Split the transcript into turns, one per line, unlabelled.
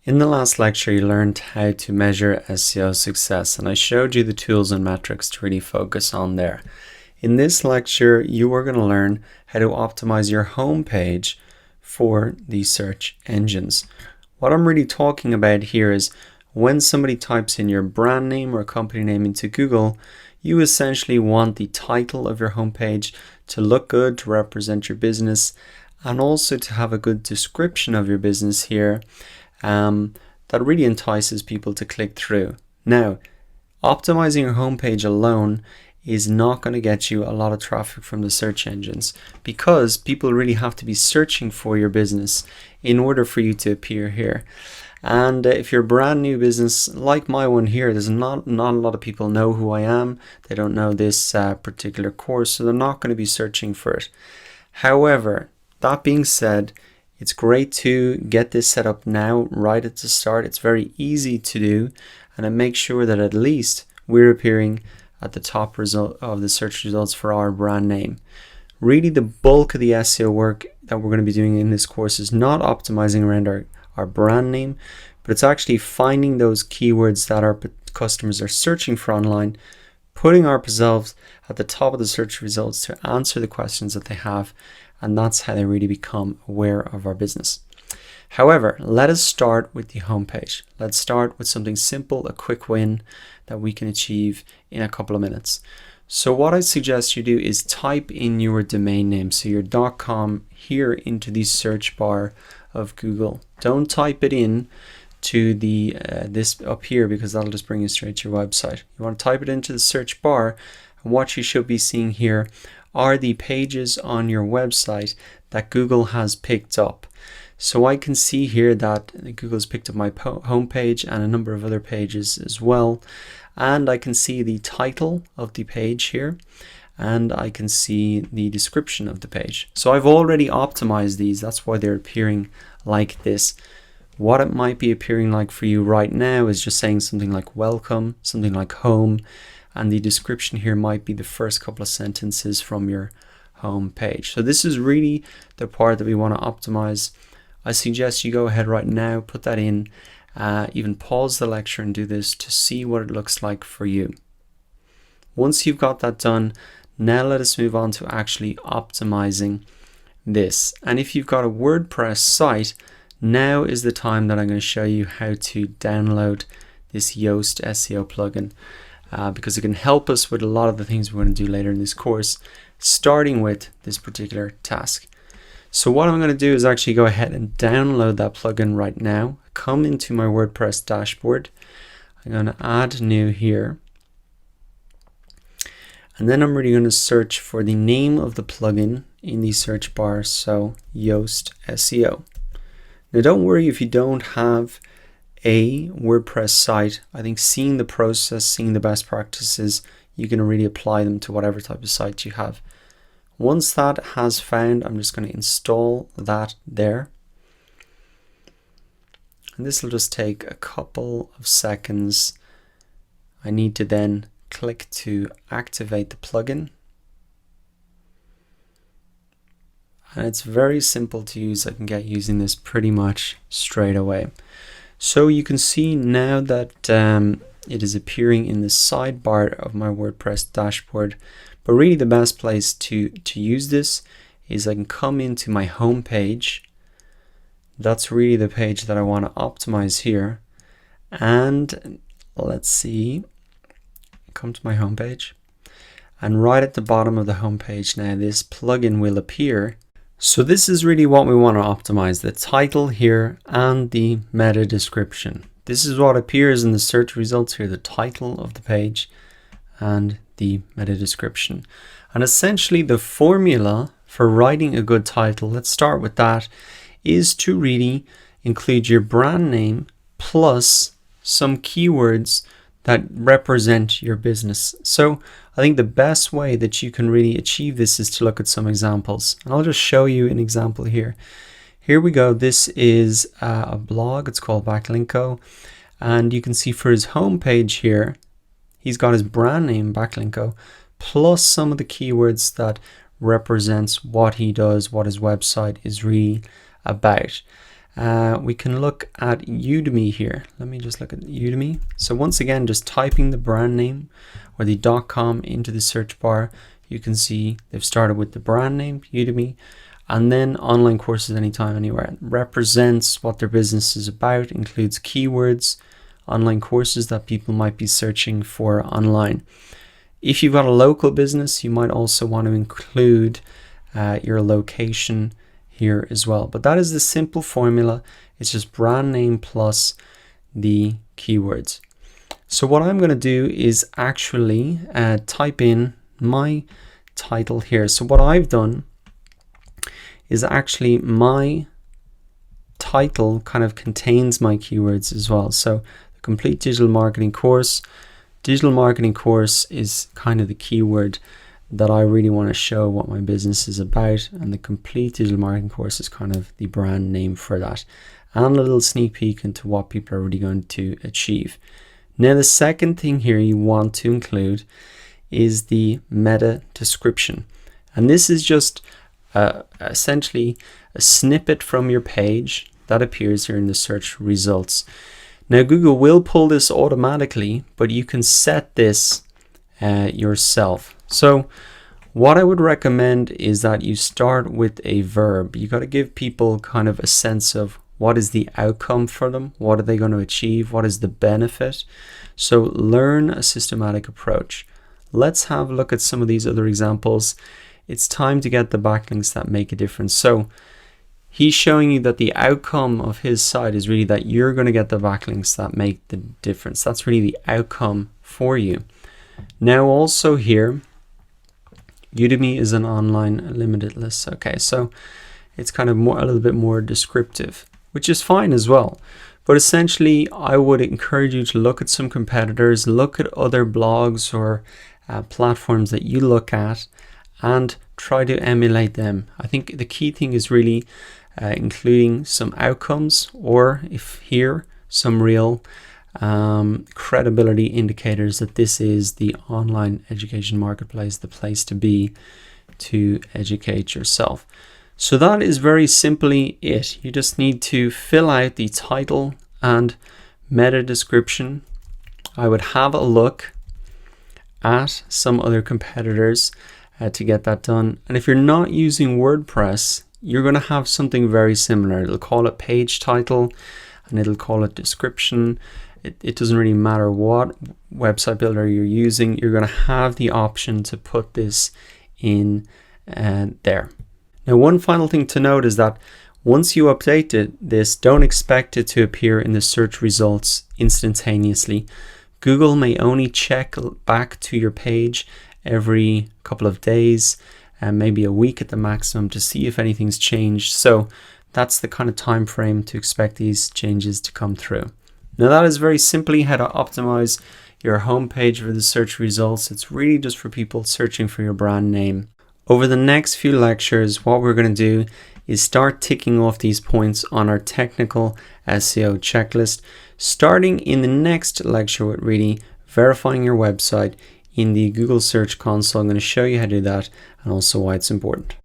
In the last lecture, you learned how to measure SEO success, and I showed you the tools and metrics to really focus on there. In this lecture, you are going to learn how to optimize your homepage for the search engines. What I'm really talking about here is when somebody types in your brand name or company name into Google, you essentially want the title of your homepage to look good, to represent your business, and also to have a good description of your business here. That really entices people to click through. Now, optimizing your homepage alone is not going to get you a lot of traffic from the search engines because people really have to be searching for your business in order for you to appear here. And if you're a brand new business like my one here, there's not a lot of people know who I am. They don't know this particular course, so they're not going to be searching for it. However, that being said, it's great to get this set up now, right at the start. It's very easy to do, and it makes sure that at least we're appearing at the top result of the search results for our brand name. Really, the bulk of the SEO work that we're going to be doing in this course is not optimizing around our brand name, but it's actually finding those keywords that our customers are searching for online, putting ourselves at the top of the search results to answer the questions that they have, and that's how they really become aware of our business. However, let us start with the homepage. Let's start with something simple, a quick win that we can achieve in a couple of minutes. So what I suggest you do is type in your domain name, so your .com here into the search bar of Google. Don't type it in to the this up here because that'll just bring you straight to your website. You want to type it into the search bar, and what you should be seeing here are the pages on your website that Google has picked up. So I can see here that Google's picked up my homepage and a number of other pages as well. And I can see the title of the page here, and I can see the description of the page. So I've already optimized these. That's why they're appearing like this. What it might be appearing like for you right now is just saying something like welcome, something like home, and the description here might be the first couple of sentences from your home page. So this is really the part that we want to optimize. I suggest you go ahead right now, put that in, even pause the lecture and do this to see what it looks like for you. Once you've got that done, now let us move on to actually optimizing this. And if you've got a WordPress site, now is the time that I'm going to show you how to download this Yoast SEO plugin. Because it can help us with a lot of the things we're going to do later in this course, starting with this particular task. So what I'm going to do is actually go ahead and download that plugin right now. Come into my WordPress dashboard. I'm going to add new here. And then I'm really going to search for the name of the plugin in the search bar, so Yoast SEO. Now don't worry if you don't have a WordPress site. I think seeing the process, seeing the best practices, you can really apply them to whatever type of site you have. Once that has found, I'm just going to install that there. And this will just take a couple of seconds. I need to then click to activate the plugin. And it's very simple to use. I can get using this pretty much straight away. So you can see now that it is appearing in the sidebar of my WordPress dashboard. But really the best place to use this is I can come into my home page. That's really the page that I want to optimize here. And let's see, come to my home page. And right at the bottom of the home page now, this plugin will appear. So this is really what we want to optimize, the title here and the meta description. This is what appears in the search results here, the title of the page and the meta description. And essentially the formula for writing a good title, let's start with that, is to really include your brand name plus some keywords that represent your business. So I think the best way that you can really achieve this is to look at some examples. And I'll just show you an example here. Here we go. This is a blog. It's called Backlinko. And you can see for his homepage here, he's got his brand name, Backlinko, plus some of the keywords that represents what he does, what his website is really about. We can look at Udemy here. Let me just look at Udemy. So once again, just typing the brand name or the .com into the search bar, you can see they've started with the brand name, Udemy, and then online courses anytime, anywhere. It represents what their business is about, includes keywords, online courses that people might be searching for online. If you've got a local business, you might also want to include your location here as well. But that is the simple formula. It's just brand name plus the keywords. So what I'm going to do is actually type in my title here. So what I've done is actually my title kind of contains my keywords as well. So the complete digital marketing course is kind of the keyword that I really want to show what my business is about, and the complete digital marketing course is kind of the brand name for that, and a little sneak peek into what people are really going to achieve. Now the second thing here you want to include is the meta description, and this is just essentially a snippet from your page that appears here in the search results. Now Google will pull this automatically, but you can set this yourself. So what I would recommend is that you start with a verb. You got to give people kind of a sense of what is the outcome for them, what are they going to achieve, what is the benefit. So learn a systematic approach. Let's have a look at some of these other examples. It's time to get the backlinks that make a difference. So he's showing you that the outcome of his site is really that you're going to get the backlinks that make the difference. That's really the outcome for you. Now also here, Udemy is an online limited list. Okay, so it's kind of a little bit more descriptive, which is fine as well. But essentially, I would encourage you to look at some competitors, look at other blogs or platforms that you look at, and try to emulate them. I think the key thing is really including some outcomes, or if here, some real credibility indicators that this is the online education marketplace, the place to be to educate yourself. So that is very simply it. You just need to fill out the title and meta description. I would have a look at some other competitors to get that done. And if you're not using WordPress, you're going to have something very similar. It'll call it page title and it'll call it description. It doesn't really matter what website builder you're using. You're going to have the option to put this in there. Now, one final thing to note is that once you update this, don't expect it to appear in the search results instantaneously. Google may only check back to your page every couple of days and maybe a week at the maximum to see if anything's changed. So that's the kind of time frame to expect these changes to come through. Now that is very simply how to optimize your homepage for the search results. It's really just for people searching for your brand name. Over the next few lectures, what we're going to do is start ticking off these points on our technical SEO checklist, starting in the next lecture with really verifying your website in the Google Search Console. I'm going to show you how to do that and also why it's important.